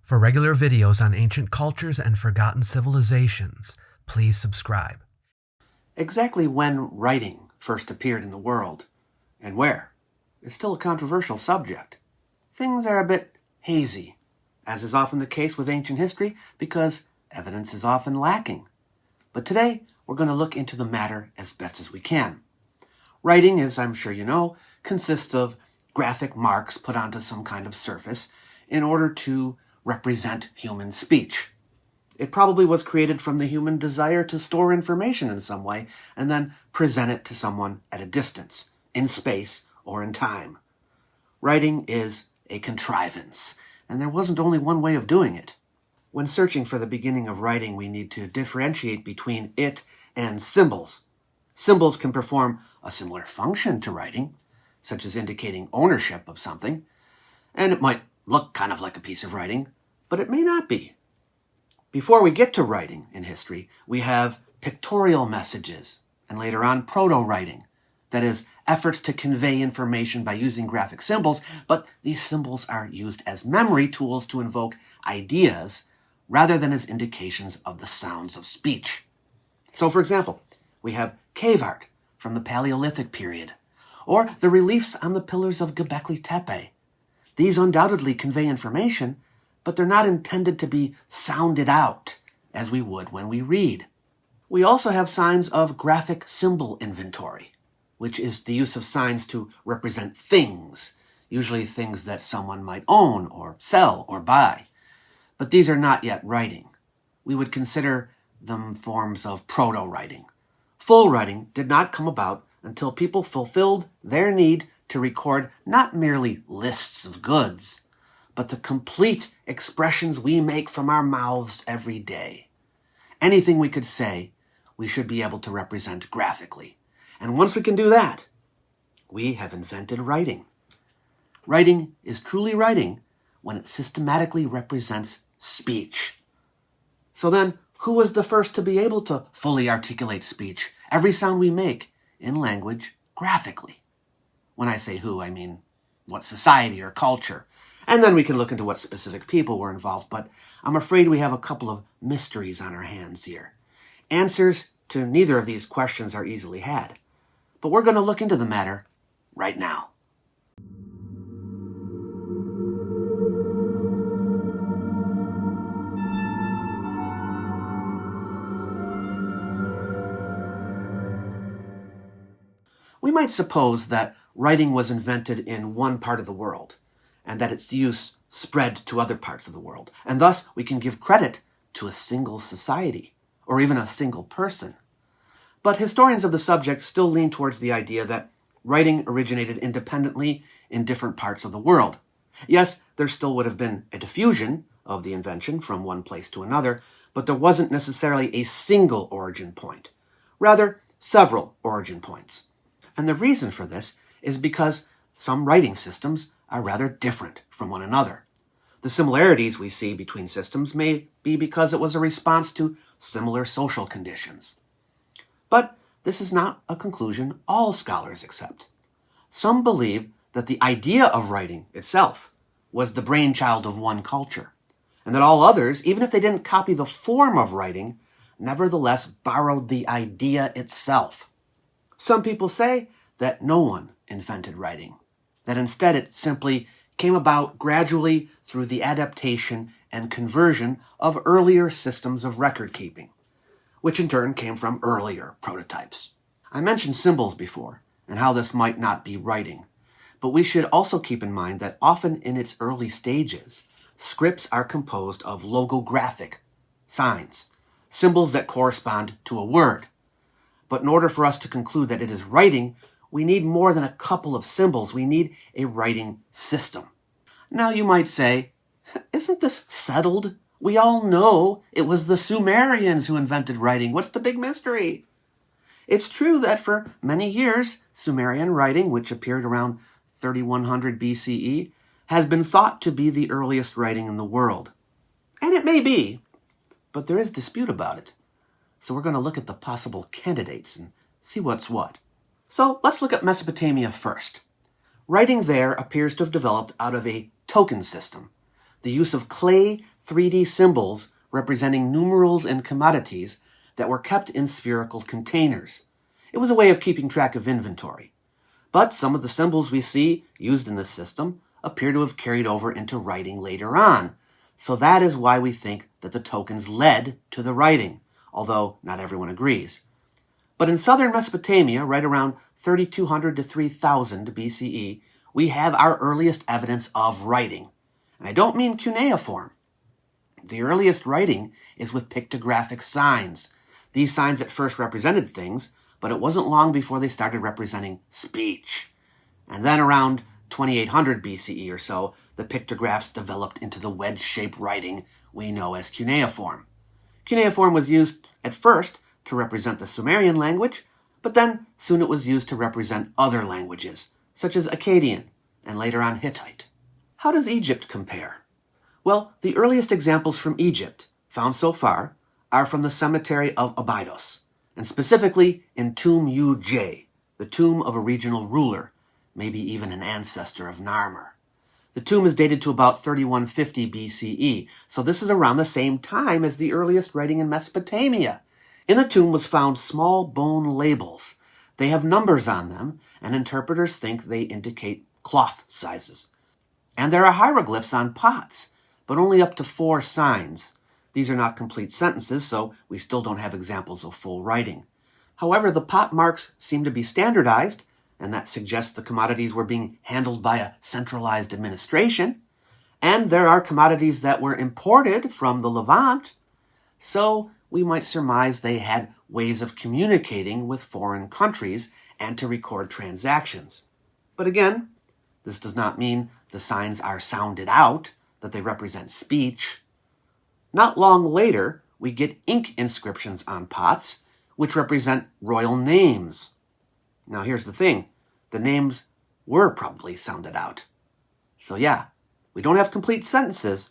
For regular videos on ancient cultures and forgotten civilizations, please subscribe. Exactly when writing first appeared in the world, and where, is still a controversial subject. Things are a bit hazy, as is often the case with ancient history, because evidence is often lacking. But today, we're going to look into the matter as best as we can. Writing, as I'm sure you know, consists of graphic marks put onto some kind of surface in order to represent human speech. It probably was created from the human desire to store information in some way and then present it to someone at a distance, in space or in time. Writing is a contrivance, and there wasn't only one way of doing it. When searching for the beginning of writing, we need to differentiate between it and symbols. Symbols can perform a similar function to writing, such as indicating ownership of something, and it might look kind of like a piece of writing, but it may not be. Before we get to writing in history, we have pictorial messages, and later on proto-writing. That is, efforts to convey information by using graphic symbols, but these symbols are used as memory tools to invoke ideas rather than as indications of the sounds of speech. So, for example, we have cave art from the Paleolithic period, or the reliefs on the pillars of Göbekli Tepe. These undoubtedly convey information, but they're not intended to be sounded out, as we would when we read. We also have signs of graphic symbol inventory, which is the use of signs to represent things, usually things that someone might own or sell or buy. But these are not yet writing. We would consider them forms of proto-writing. Full writing did not come about until people fulfilled their need to record not merely lists of goods, but the complete expressions we make from our mouths every day. Anything we could say, we should be able to represent graphically. And once we can do that, we have invented writing. Writing is truly writing when it systematically represents speech. So then, who was the first to be able to fully articulate speech, every sound we make, in language, graphically? When I say who, I mean what society or culture. And then we can look into what specific people were involved, but I'm afraid we have a couple of mysteries on our hands here. Answers to neither of these questions are easily had, but we're going to look into the matter right now. We might suppose that writing was invented in one part of the world, and that its use spread to other parts of the world, and thus we can give credit to a single society, or even a single person. But historians of the subject still lean towards the idea that writing originated independently in different parts of the world. Yes, there still would have been a diffusion of the invention from one place to another, but there wasn't necessarily a single origin point. Rather, several origin points. And the reason for this is because some writing systems are rather different from one another. The similarities we see between systems may be because it was a response to similar social conditions. But this is not a conclusion all scholars accept. Some believe that the idea of writing itself was the brainchild of one culture, and that all others, even if they didn't copy the form of writing, nevertheless borrowed the idea itself. Some people say that no one invented writing, that instead it simply came about gradually through the adaptation and conversion of earlier systems of record keeping, which in turn came from earlier prototypes. I mentioned symbols before, and how this might not be writing, but we should also keep in mind that often in its early stages, scripts are composed of logographic signs, symbols that correspond to a word. But in order for us to conclude that it is writing, we need more than a couple of symbols. We need a writing system. Now you might say, isn't this settled? We all know it was the Sumerians who invented writing. What's the big mystery? It's true that for many years, Sumerian writing, which appeared around 3100 BCE, has been thought to be the earliest writing in the world. And it may be, but there is dispute about it. So we're going to look at the possible candidates and see what's what. So let's look at Mesopotamia first. Writing there appears to have developed out of a token system, the use of clay 3D symbols representing numerals and commodities that were kept in spherical containers. It was a way of keeping track of inventory. But some of the symbols we see used in this system appear to have carried over into writing later on. So that is why we think that the tokens led to the writing, although not everyone agrees. But in southern Mesopotamia, right around 3200 to 3000 BCE, we have our earliest evidence of writing. And I don't mean cuneiform. The earliest writing is with pictographic signs. These signs at first represented things, but it wasn't long before they started representing speech. And then around 2800 BCE or so, the pictographs developed into the wedge-shaped writing we know as cuneiform. Cuneiform was used at first to represent the Sumerian language, but then soon it was used to represent other languages, such as Akkadian and later on Hittite. How does Egypt compare? Well, the earliest examples from Egypt, found so far, are from the cemetery of Abydos, and specifically in Tomb Uj, the tomb of a regional ruler, maybe even an ancestor of Narmer. The tomb is dated to about 3150 BCE, so this is around the same time as the earliest writing in Mesopotamia. In the tomb was found small bone labels. They have numbers on them, and interpreters think they indicate cloth sizes. And there are hieroglyphs on pots, but only up to 4 signs. These are not complete sentences, so we still don't have examples of full writing. However, the pot marks seem to be standardized, and that suggests the commodities were being handled by a centralized administration. And there are commodities that were imported from the Levant, so we might surmise they had ways of communicating with foreign countries and to record transactions. But again, this does not mean the signs are sounded out, that they represent speech. Not long later, we get ink inscriptions on pots, which represent royal names. Now here's the thing, the names were probably sounded out. So yeah, we don't have complete sentences,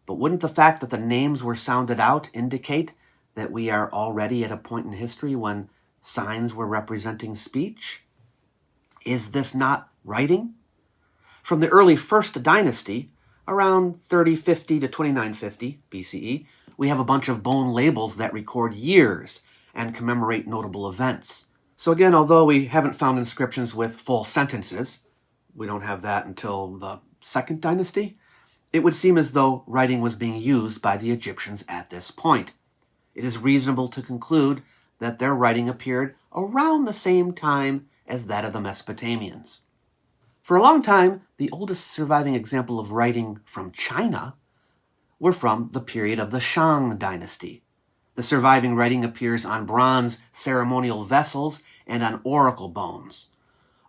but wouldn't the fact that the names were sounded out indicate that we are already at a point in history when signs were representing speech? Is this not writing? From the early First Dynasty, around 3050 to 2950 BCE, we have a bunch of bone labels that record years and commemorate notable events. So again, although we haven't found inscriptions with full sentences, we don't have that until the Second Dynasty, it would seem as though writing was being used by the Egyptians at this point. It is reasonable to conclude that their writing appeared around the same time as that of the Mesopotamians. For a long time, the oldest surviving example of writing from China were from the period of the Shang dynasty. The surviving writing appears on bronze ceremonial vessels and on oracle bones.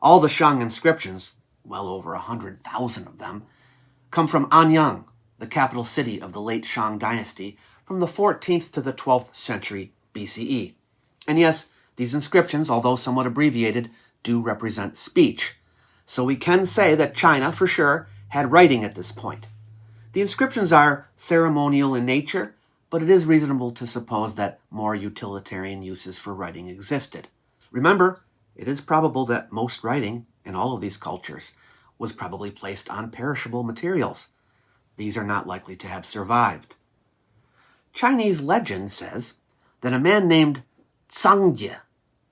All the Shang inscriptions, well over 100,000 of them, come from Anyang, the capital city of the late Shang dynasty, from the 14th to the 12th century BCE. And yes, these inscriptions, although somewhat abbreviated, do represent speech. So we can say that China, for sure, had writing at this point. The inscriptions are ceremonial in nature, but it is reasonable to suppose that more utilitarian uses for writing existed. Remember, it is probable that most writing, in all of these cultures, was probably placed on perishable materials. These are not likely to have survived. Chinese legend says that a man named Zhangye,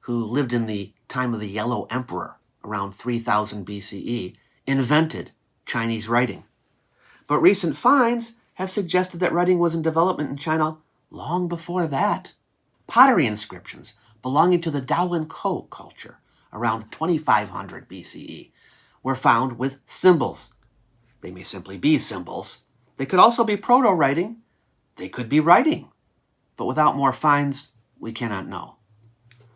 who lived in the time of the Yellow Emperor, around 3000 BCE, invented Chinese writing. But recent finds have suggested that writing was in development in China long before that. Pottery inscriptions belonging to the Daowen-Ko culture, around 2500 BCE, were found with symbols. They may simply be symbols. They could also be proto-writing. They could be writing. But without more finds, we cannot know.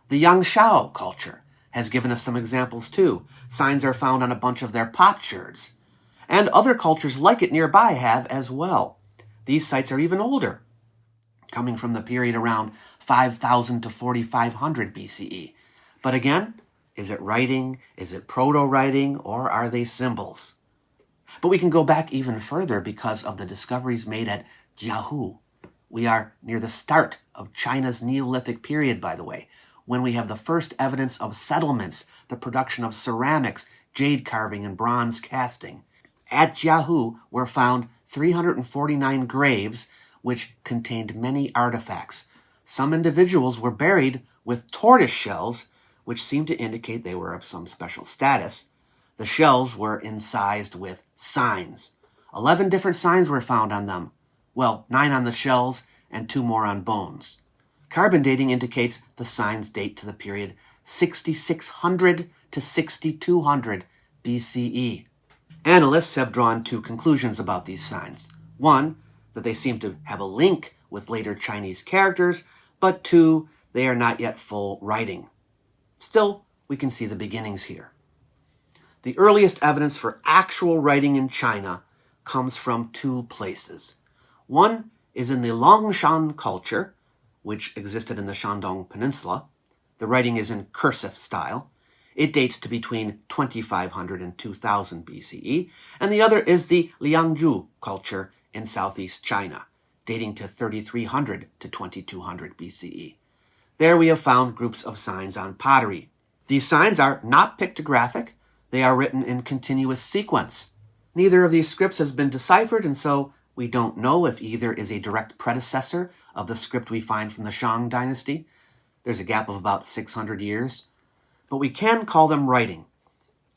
The Yangshao culture has given us some examples too. Signs are found on a bunch of their potsherds. And other cultures like it nearby have as well. These sites are even older, coming from the period around 5000 to 4500 BCE. But again, is it writing? Is it proto-writing? Or are they symbols? But we can go back even further because of the discoveries made at Jiahu. We are near the start of China's Neolithic period, by the way, when we have the first evidence of settlements, the production of ceramics, jade carving, and bronze casting. At Jiahu were found 349 graves which contained many artifacts. Some individuals were buried with tortoise shells, which seemed to indicate they were of some special status. The shells were incised with signs. 11 different signs were found on them. Well, 9 on the shells and 2 more on bones. Carbon dating indicates the signs date to the period 6600 to 6200 BCE. Analysts have drawn 2 conclusions about these signs. 1, that they seem to have a link with later Chinese characters, but 2, they are not yet full writing. Still, we can see the beginnings here. The earliest evidence for actual writing in China comes from 2 places. One is in the Longshan culture, which existed in the Shandong Peninsula. The writing is in cursive style. It dates to between 2500 and 2000 BCE. And the other is the Liangzhu culture in southeast China, dating to 3300 to 2200 BCE. There we have found groups of signs on pottery. These signs are not pictographic. They are written in continuous sequence. Neither of these scripts has been deciphered, and so we don't know if either is a direct predecessor of the script we find from the Shang dynasty. There's a gap of about 600 years. But we can call them writing,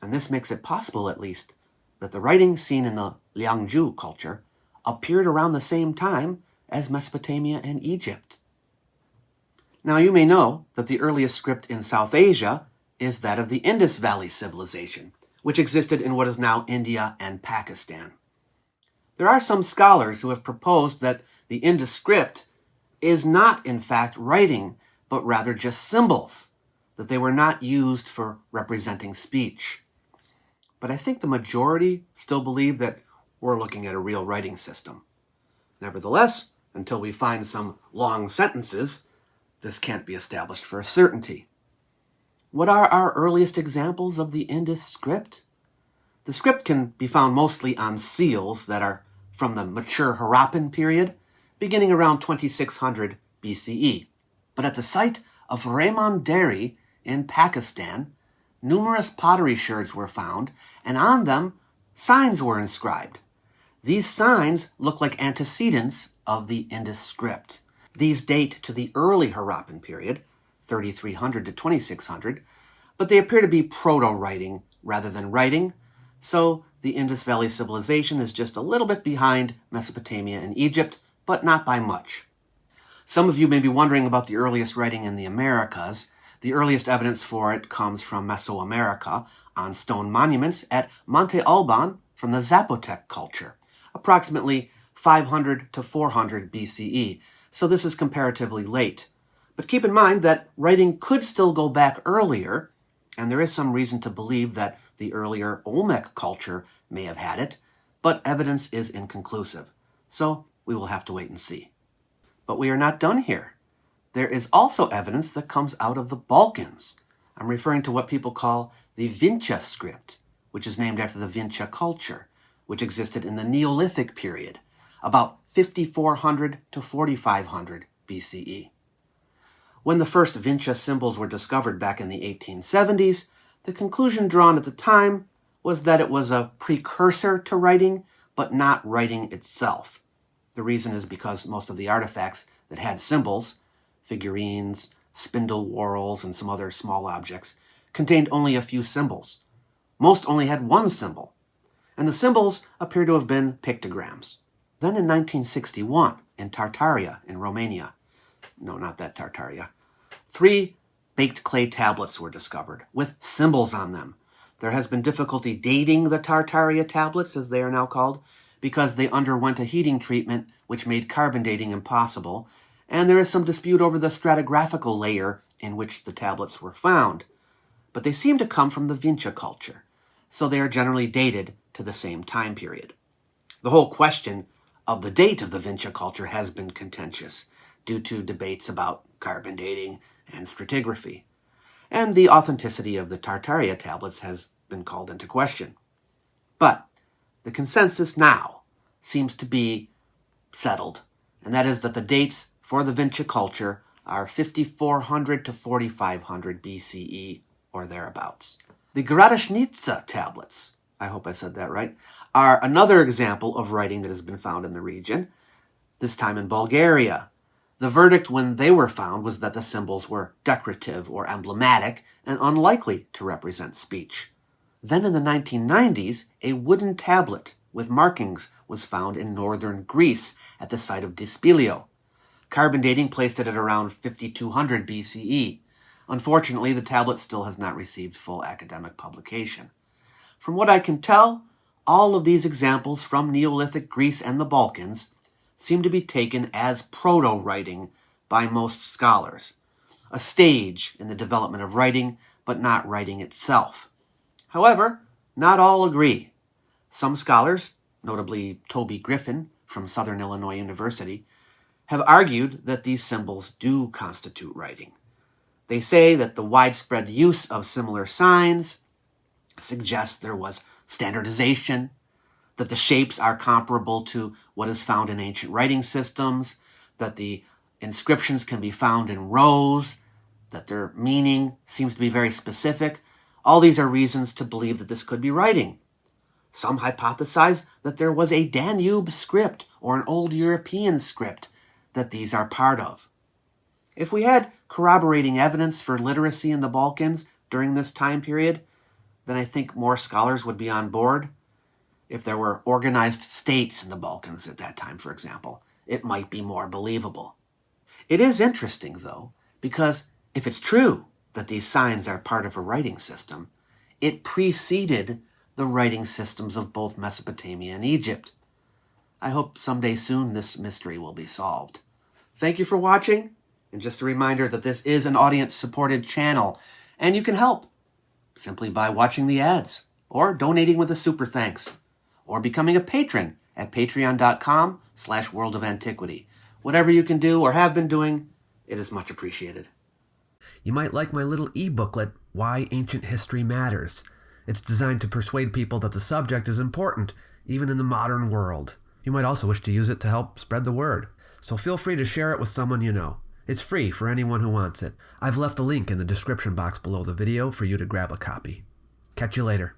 and this makes it possible, at least, that the writing seen in the Liangzhu culture appeared around the same time as Mesopotamia and Egypt. Now you may know that the earliest script in South Asia is that of the Indus Valley civilization, which existed in what is now India and Pakistan. There are some scholars who have proposed that the Indus script is not in fact writing, but rather just symbols, that they were not used for representing speech. But I think the majority still believe that we're looking at a real writing system. Nevertheless, until we find some long sentences, this can't be established for a certainty. What are our earliest examples of the Indus script? The script can be found mostly on seals that are from the mature Harappan period, beginning around 2600 BCE. But at the site of Raymond Dairy in Pakistan, numerous pottery sherds were found, and on them signs were inscribed. These signs look like antecedents of the Indus script. These date to the early Harappan period, 3300 to 2600, but they appear to be proto-writing rather than writing, so the Indus Valley civilization is just a little bit behind Mesopotamia and Egypt, but not by much. Some of you may be wondering about the earliest writing in the Americas. The earliest evidence for it comes from Mesoamerica on stone monuments at Monte Alban from the Zapotec culture, approximately 500 to 400 BCE, so this is comparatively late. But keep in mind that writing could still go back earlier, and there is some reason to believe that the earlier Olmec culture may have had it, but evidence is inconclusive, so we will have to wait and see. But we are not done here. There is also evidence that comes out of the Balkans. I'm referring to what people call the Vinča Script, which is named after the Vinča culture, which existed in the Neolithic period, about 5400 to 4500 BCE. When the first Vinča symbols were discovered back in the 1870s, the conclusion drawn at the time was that it was a precursor to writing, but not writing itself. The reason is because most of the artifacts that had symbols, figurines, spindle whorls, and some other small objects, contained only a few symbols. Most only had one symbol, and the symbols appear to have been pictograms. Then in 1961, in Tartaria, in Romania, no, not that Tartaria, 3 baked clay tablets were discovered with symbols on them. There has been difficulty dating the Tartaria tablets, as they are now called, because they underwent a heating treatment which made carbon dating impossible, and there is some dispute over the stratigraphical layer in which the tablets were found. But they seem to come from the Vinča culture, so they are generally dated to the same time period. The whole question of the date of the Vinča culture has been contentious due to debates about carbon dating and stratigraphy, and the authenticity of the Tartaria tablets has been called into question. But the consensus now seems to be settled, and that is that the dates for the Vinča culture are 5400 to 4500 BCE or thereabouts. The Gradašnica tablets I hope I said that right, are another example of writing that has been found in the region, this time in Bulgaria. The verdict when they were found was that the symbols were decorative or emblematic and unlikely to represent speech. Then in the 1990s, a wooden tablet with markings was found in northern Greece at the site of Dispilio. Carbon dating placed it at around 5200 BCE. Unfortunately, the tablet still has not received full academic publication. From what I can tell, all of these examples from Neolithic Greece and the Balkans seem to be taken as proto-writing by most scholars, a stage in the development of writing, but not writing itself. However, not all agree. Some scholars, notably Toby Griffin from Southern Illinois University, have argued that these symbols do constitute writing. They say that the widespread use of similar signs suggests there was standardization, that the shapes are comparable to what is found in ancient writing systems, that the inscriptions can be found in rows, that their meaning seems to be very specific. All these are reasons to believe that this could be writing. Some hypothesize that there was a Danube script or an old European script that these are part of. If we had corroborating evidence for literacy in the Balkans during this time period, then I think more scholars would be on board. If there were organized states in the Balkans at that time, for example, it might be more believable. It is interesting, though, because if it's true that these signs are part of a writing system, it preceded the writing systems of both Mesopotamia and Egypt. I hope someday soon this mystery will be solved. Thank you for watching, and just a reminder that this is an audience-supported channel, and you can help simply by watching the ads, or donating with a super thanks, or becoming a patron at patreon.com/World of Antiquity. Whatever you can do or have been doing, it is much appreciated. You might like my little e-booklet, Why Ancient History Matters. It's designed to persuade people that the subject is important, even in the modern world. You might also wish to use it to help spread the word. So feel free to share it with someone you know. It's free for anyone who wants it. I've left a link in the description box below the video for you to grab a copy. Catch you later.